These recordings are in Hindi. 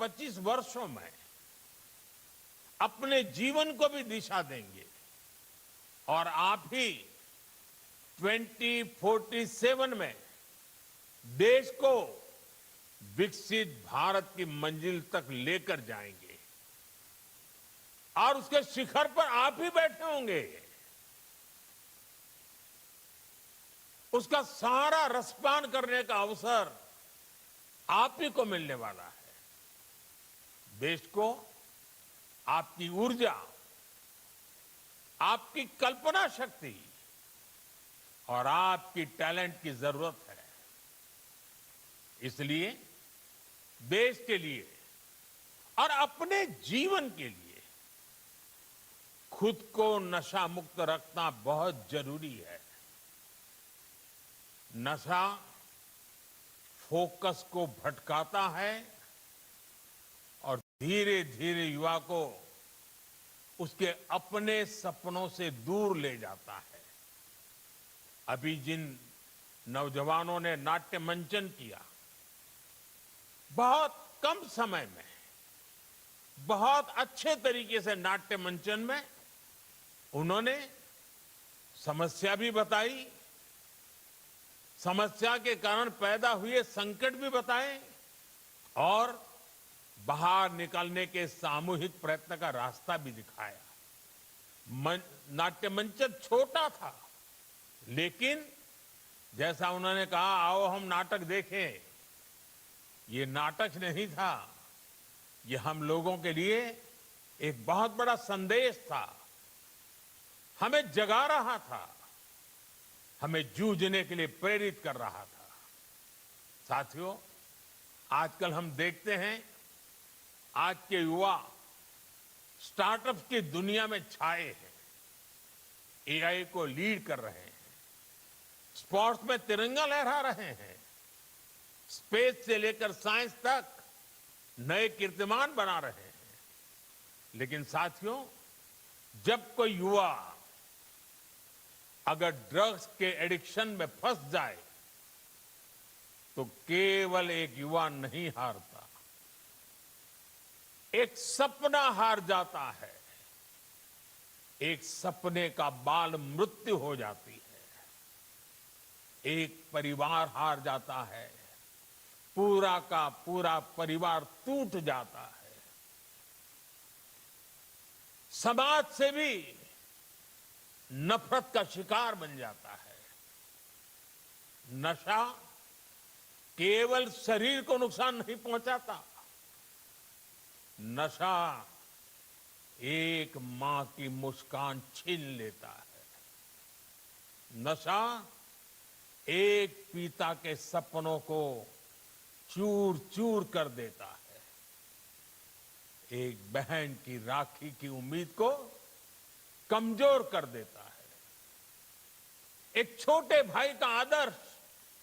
25 वर्षों में अपने जीवन को भी दिशा देंगे और आप ही 2047 में देश को विकसित भारत की मंजिल तक लेकर जाएंगे और उसके शिखर पर आप ही बैठे होंगे। उसका सारा रसपान करने का अवसर आप ही को मिलने वाला है। देश को आपकी ऊर्जा, आपकी कल्पना शक्ति और आपकी टैलेंट की जरूरत है। इसलिए देश के लिए और अपने जीवन के लिए खुद को नशा मुक्त रखना बहुत जरूरी है। नशा फोकस को भटकाता है और धीरे धीरे युवा को उसके अपने सपनों से दूर ले जाता है। अभी जिन नौजवानों ने नाट्य मंचन किया, बहुत कम समय में बहुत अच्छे तरीके से नाट्य मंचन में उन्होंने समस्या भी बताई, समस्या के कारण पैदा हुए संकट भी बताए और बाहर निकलने के सामूहिक प्रयत्न का रास्ता भी दिखाया। नाट्य मंचन छोटा था, लेकिन जैसा उन्होंने कहा, आओ हम नाटक देखें, ये नाटक नहीं था, ये हम लोगों के लिए एक बहुत बड़ा संदेश था। हमें जगा रहा था, हमें जूझने के लिए प्रेरित कर रहा था। साथियों, आजकल हम देखते हैं आज के युवा स्टार्टअप की दुनिया में छाए हैं, एआई को लीड कर रहे हैं, स्पोर्ट्स में तिरंगा लहरा रहे हैं, स्पेस से लेकर साइंस तक नए कीर्तिमान बना रहे हैं। लेकिन साथियों, जब कोई युवा अगर ड्रग्स के एडिक्शन में फंस जाए तो केवल एक युवा नहीं हारता, एक सपना हार जाता है, एक सपने का बाल मृत्यु हो जाती है, एक परिवार हार जाता है, पूरा का पूरा परिवार टूट जाता है, समाज से भी नफरत का शिकार बन जाता है। नशा केवल शरीर को नुकसान नहीं पहुंचाता, नशा एक मां की मुस्कान छीन लेता है, नशा एक पिता के सपनों को चूर चूर कर देता है, एक बहन की राखी की उम्मीद को कमजोर कर देता है, एक छोटे भाई का आदर्श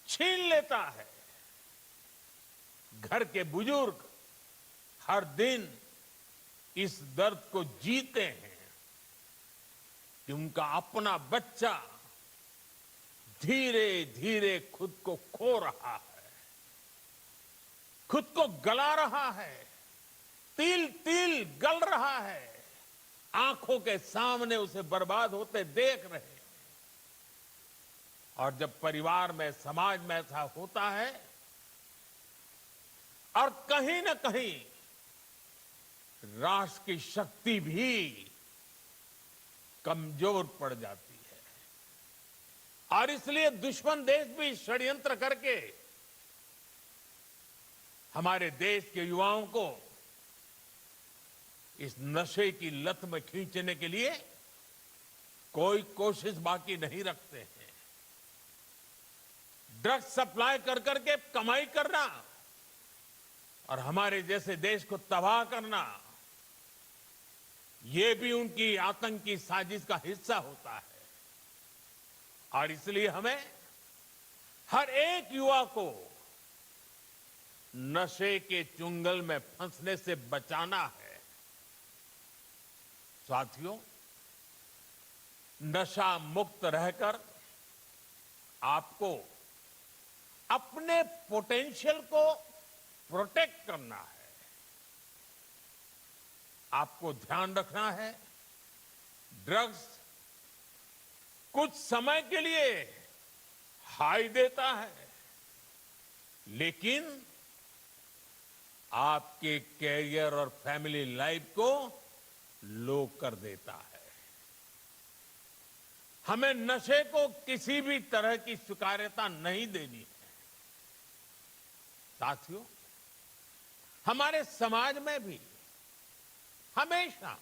छीन लेता है। घर के बुजुर्ग हर दिन इस दर्द को जीते हैं कि उनका अपना बच्चा धीरे धीरे खुद को खो रहा है, खुद को गला रहा है, तिल तिल गल रहा है, आंखों के सामने उसे बर्बाद होते देख रहे हैं। और जब परिवार में, समाज में ऐसा होता है और कहीं न कहीं राष्ट्र की शक्ति भी कमजोर पड़ जाती है और इसलिए दुश्मन देश भी षड्यंत्र करके हमारे देश के युवाओं को इस नशे की लत में खींचने के लिए कोई कोशिश बाकी नहीं रखते हैं। ड्रग्स सप्लाई कर करके कमाई करना और हमारे जैसे देश को तबाह करना, ये भी उनकी आतंकी साजिश का हिस्सा होता है। और इसलिए हमें हर एक युवा को नशे के चुंगल में फंसने से बचाना है। साथियों, नशा मुक्त रहकर आपको अपने पोटेंशियल को प्रोटेक्ट करना है, आपको ध्यान रखना है, ड्रग्स कुछ समय के लिए हाई देता है, लेकिन आपके कैरियर और फैमिली लाइफ को लो कर देता है। हमें नशे को किसी भी तरह की स्वीकार्यता नहीं देनी है। साथियों, हमारे समाज में भी हमेशा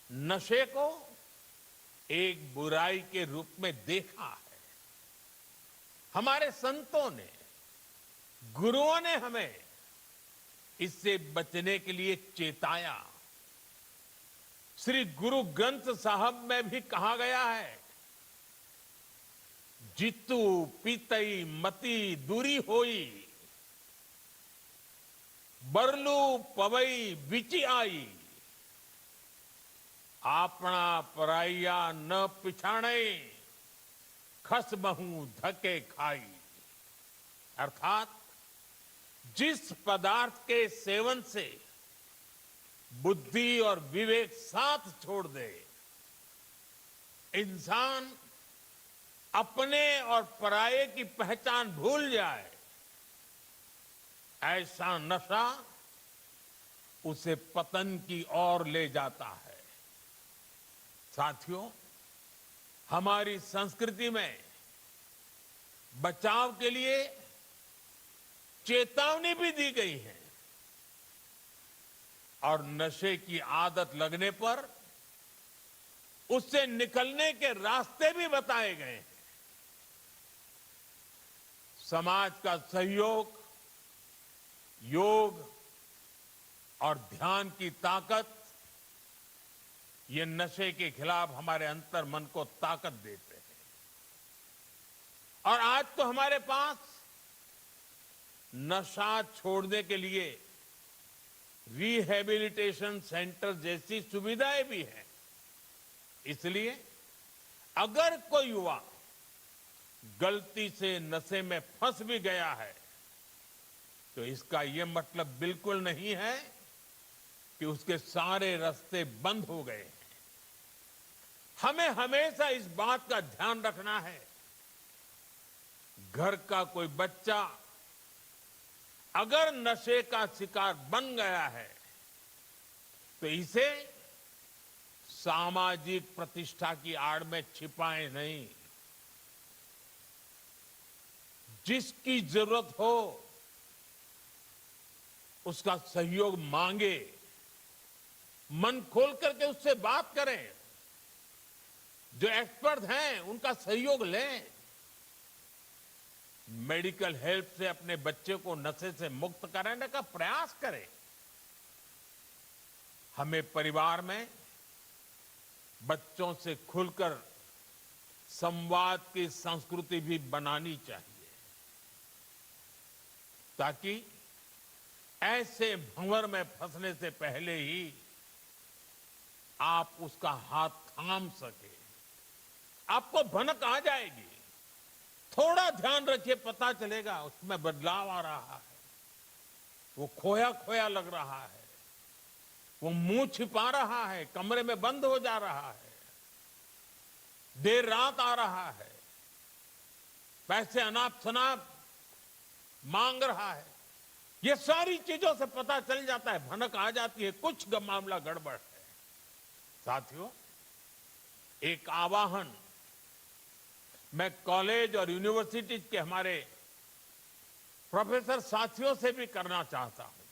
नशे को एक बुराई के रूप में देखा है। हमारे संतों ने, गुरुओं ने हमें इससे बचने के लिए चेताया। श्री गुरु ग्रंथ साहब में भी कहा गया है, जितु पीतई मति दूरी होई, बरलू पवई बिची आई, आपना पराइया न पिछाणे, खस बहु धके खाई। अर्थात जिस पदार्थ के सेवन से बुद्धि और विवेक साथ छोड़ दे, इंसान अपने और पराये की पहचान भूल जाए, ऐसा नशा उसे पतन की ओर ले जाता है। साथियों, हमारी संस्कृति में बचाव के लिए चेतावनी भी दी गई है और नशे की आदत लगने पर उससे निकलने के रास्ते भी बताए गए हैं। समाज का सहयोग, योग और ध्यान की ताकत, ये नशे के खिलाफ हमारे अंतर मन को ताकत देते हैं। और आज तो हमारे पास नशा छोड़ने के लिए रिहैबिलिटेशन सेंटर जैसी सुविधाएं भी हैं। इसलिए अगर कोई युवा गलती से नशे में फंस भी गया है, तो इसका यह मतलब बिल्कुल नहीं है कि उसके सारे रास्ते बंद हो गए हैं। हमें हमेशा इस बात का ध्यान रखना है, घर का कोई बच्चा अगर नशे का शिकार बन गया है, तो इसे सामाजिक प्रतिष्ठा की आड़ में छिपाए नहीं। जिसकी जरूरत हो उसका सहयोग मांगे, मन खोल करके उससे बात करें, जो एक्सपर्ट हैं उनका सहयोग लें। मेडिकल हेल्प से अपने बच्चे को नशे से मुक्त कराने का प्रयास करें। हमें परिवार में बच्चों से खुलकर संवाद की संस्कृति भी बनानी चाहिए, ताकि ऐसे भंवर में फंसने से पहले ही आप उसका हाथ थाम सके। आपको भनक आ जाएगी, थोड़ा ध्यान रखिए, पता चलेगा उसमें बदलाव आ रहा है, वो खोया खोया लग रहा है, वो मुंह छिपा रहा है, कमरे में बंद हो जा रहा है, देर रात आ रहा है, पैसे अनाप शनाप मांग रहा है। ये सारी चीजों से पता चल जाता है, भनक आ जाती है, कुछ मामला गड़बड़ है। साथियों, एक आह्वान मैं कॉलेज और यूनिवर्सिटी के हमारे प्रोफेसर साथियों से भी करना चाहता हूं।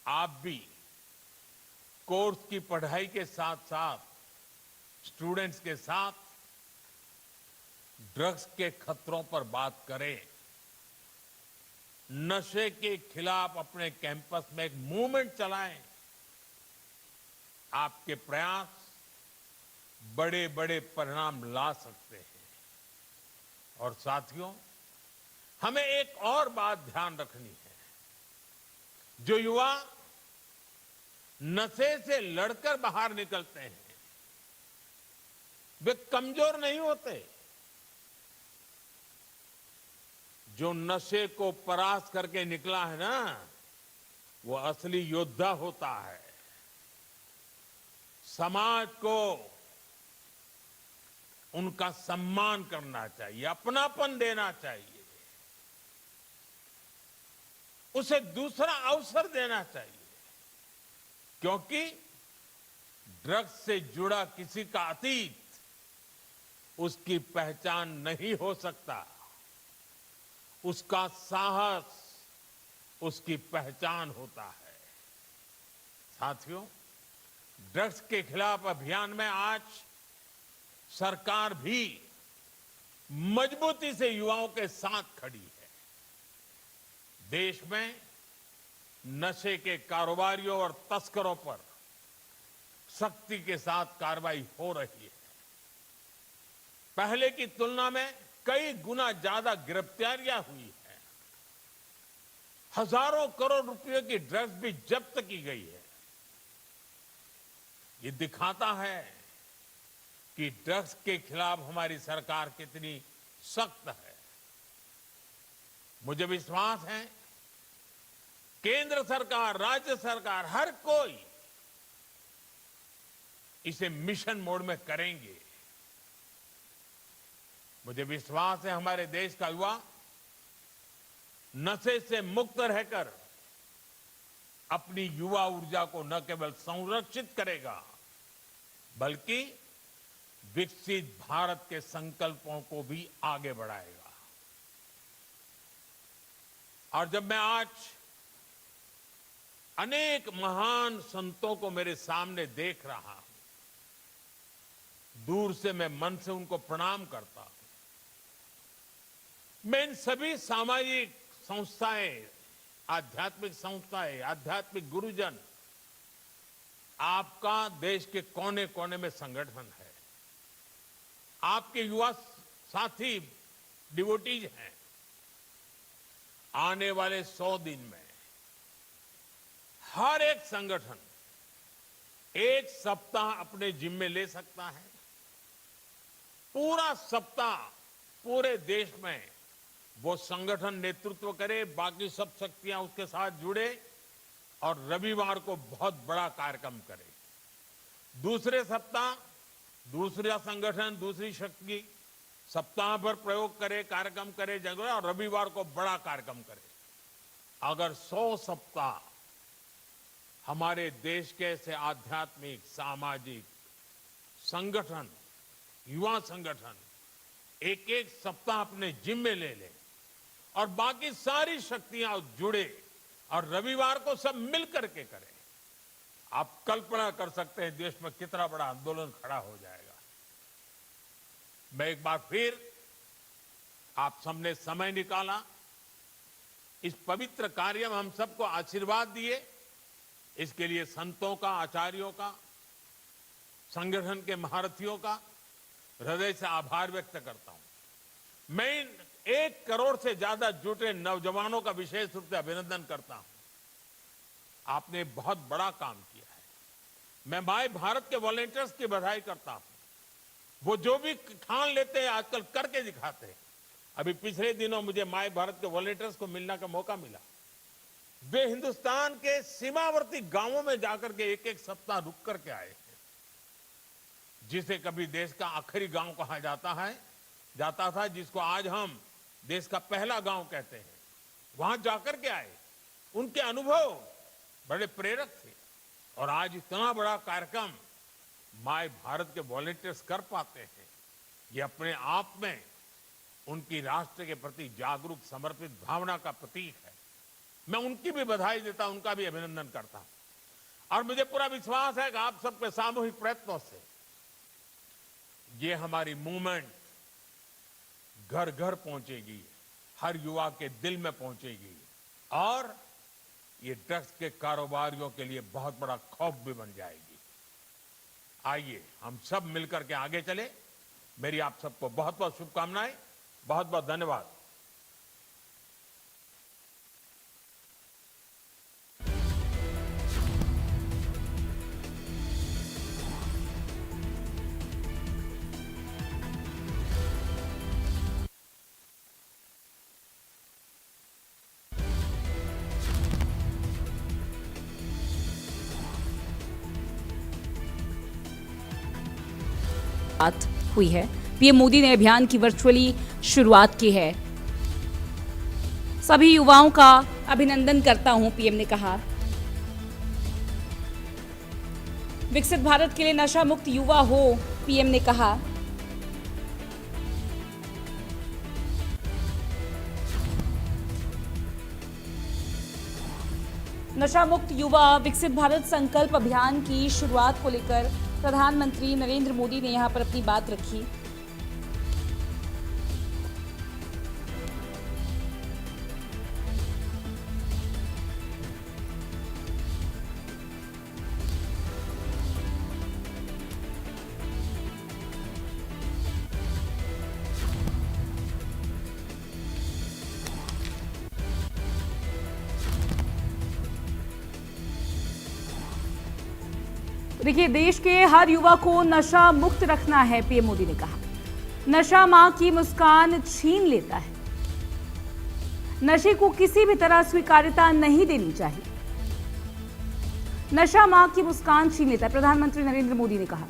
आप भी कोर्स की पढ़ाई के साथ साथ स्टूडेंट्स के साथ ड्रग्स के खतरों पर बात करें। नशे के खिलाफ अपने कैंपस में एक मूवमेंट चलाएं। आपके प्रयास बड़े बड़े परिणाम ला सकते हैं। और साथियों, हमें एक और बात ध्यान रखनी है, जो युवा नशे से लड़कर बाहर निकलते हैं, वे कमजोर नहीं होते। जो नशे को परास्त करके निकला है ना, वो असली योद्धा होता है। समाज को उनका सम्मान करना चाहिए, अपनापन देना चाहिए, उसे दूसरा अवसर देना चाहिए, क्योंकि ड्रग्स से जुड़ा किसी का अतीत उसकी पहचान नहीं हो सकता, उसका साहस उसकी पहचान होता है। साथियों, ड्रग्स के खिलाफ अभियान में आज सरकार भी मजबूती से युवाओं के साथ खड़ी है। देश में नशे के कारोबारियों और तस्करों पर सख्ती के साथ कार्रवाई हो रही है। पहले की तुलना में कई गुना ज्यादा गिरफ्तारियां हुई है। हजारों करोड़ रुपए की ड्रग्स भी जब्त की गई है। ये दिखाता है कि ड्रग्स के खिलाफ हमारी सरकार कितनी सख्त है। मुझे विश्वास है केंद्र सरकार, राज्य सरकार, हर कोई इसे मिशन मोड में करेंगे। मुझे विश्वास है हमारे देश का युवा नशे से मुक्त रहकर अपनी युवा ऊर्जा को न केवल संरक्षित करेगा, बल्कि विकसित भारत के संकल्पों को भी आगे बढ़ाएगा। और जब मैं आज अनेक महान संतों को मेरे सामने देख रहा हूं, दूर से मैं मन से उनको प्रणाम करता हूं। मैं इन सभी सामाजिक संस्थाएं, आध्यात्मिक संस्थाएं, आध्यात्मिक गुरुजन, आपका देश के कोने कोने में संगठन है, आपके युवा साथी डिवोटीज हैं। आने वाले 100 दिन में हर एक संगठन एक सप्ताह अपने जिम्मे ले सकता है। पूरा सप्ताह पूरे देश में वो संगठन नेतृत्व करे, बाकी सब शक्तियां उसके साथ जुड़े और रविवार को बहुत बड़ा कार्यक्रम करे। दूसरे सप्ताह दूसरा संगठन, दूसरी शक्ति सप्ताह भर प्रयोग करे, कार्यक्रम करे, जगह, और रविवार को बड़ा कार्यक्रम करे। अगर 100 सप्ताह हमारे देश के ऐसे आध्यात्मिक, सामाजिक संगठन, युवा संगठन एक एक सप्ताह अपने जिम्मे ले ले और बाकी सारी शक्तियां जुड़े और रविवार को सब मिल करके करें, आप कल्पना कर सकते हैं देश में कितना बड़ा आंदोलन खड़ा हो जाएगा। मैं एक बार फिर आप सबने समय निकाला, इस पवित्र कार्य में हम सबको आशीर्वाद दिए, इसके लिए संतों का, आचार्यों का, संगठन के महारथियों का हृदय से आभार व्यक्त करता हूं। मैं इन 1 करोड़ से ज्यादा जुटे नौजवानों का विशेष रूप से अभिनंदन करता हूं। आपने बहुत बड़ा काम किया है। मैं माय भारत के वॉलंटियर्स की बधाई करता हूं। वो जो भी ठान लेते हैं आजकल करके दिखाते हैं। अभी पिछले दिनों मुझे माय भारत के वॉलंटियर्स को मिलने का मौका मिला। वे हिंदुस्तान के सीमावर्ती गांवों में जाकर के एक एक सप्ताह रुक करके आए हैं। जिसे कभी देश का आखिरी गांव कहा जाता था, जिसको आज हम देश का पहला गांव कहते हैं, वहां जाकर के आए। उनके अनुभव बड़े प्रेरक थे और आज इतना बड़ा कार्यक्रम माय भारत के वॉलंटियर्स कर पाते हैं, ये अपने आप में उनकी राष्ट्र के प्रति जागरूक, समर्पित भावना का प्रतीक है। मैं उनकी भी बधाई देता हूं, उनका भी अभिनंदन करता हूं। और मुझे पूरा विश्वास है कि आप सबके सामूहिक प्रयत्नों से ये हमारी मूवमेंट घर घर पहुंचेगी, हर युवा के दिल में पहुंचेगी और ये ड्रग्स के कारोबारियों के लिए बहुत बड़ा खौफ भी बन जाएगी। आइए हम सब मिलकर के आगे चले। मेरी आप सबको बहुत बहुत शुभकामनाएं, बहुत बहुत धन्यवाद। बात हुई है। पीएम मोदी ने अभियान की वर्चुअली शुरुआत की है। सभी युवाओं का अभिनंदन करता हूं, पीएम ने कहा। विकसित भारत के लिए नशा मुक्त युवा हो, पीएम ने कहा। नशा मुक्त युवा विकसित भारत संकल्प अभियान की शुरुआत को लेकर प्रधानमंत्री नरेंद्र मोदी ने यहां पर अपनी बात रखी। देखिए, देश के हर युवा को नशा मुक्त रखना है, पीएम मोदी ने कहा। नशा मां की मुस्कान छीन लेता है। नशे को किसी भी तरह स्वीकार्यता नहीं देनी चाहिए। नशा मां की मुस्कान छीन लेता है, प्रधानमंत्री नरेंद्र मोदी ने कहा।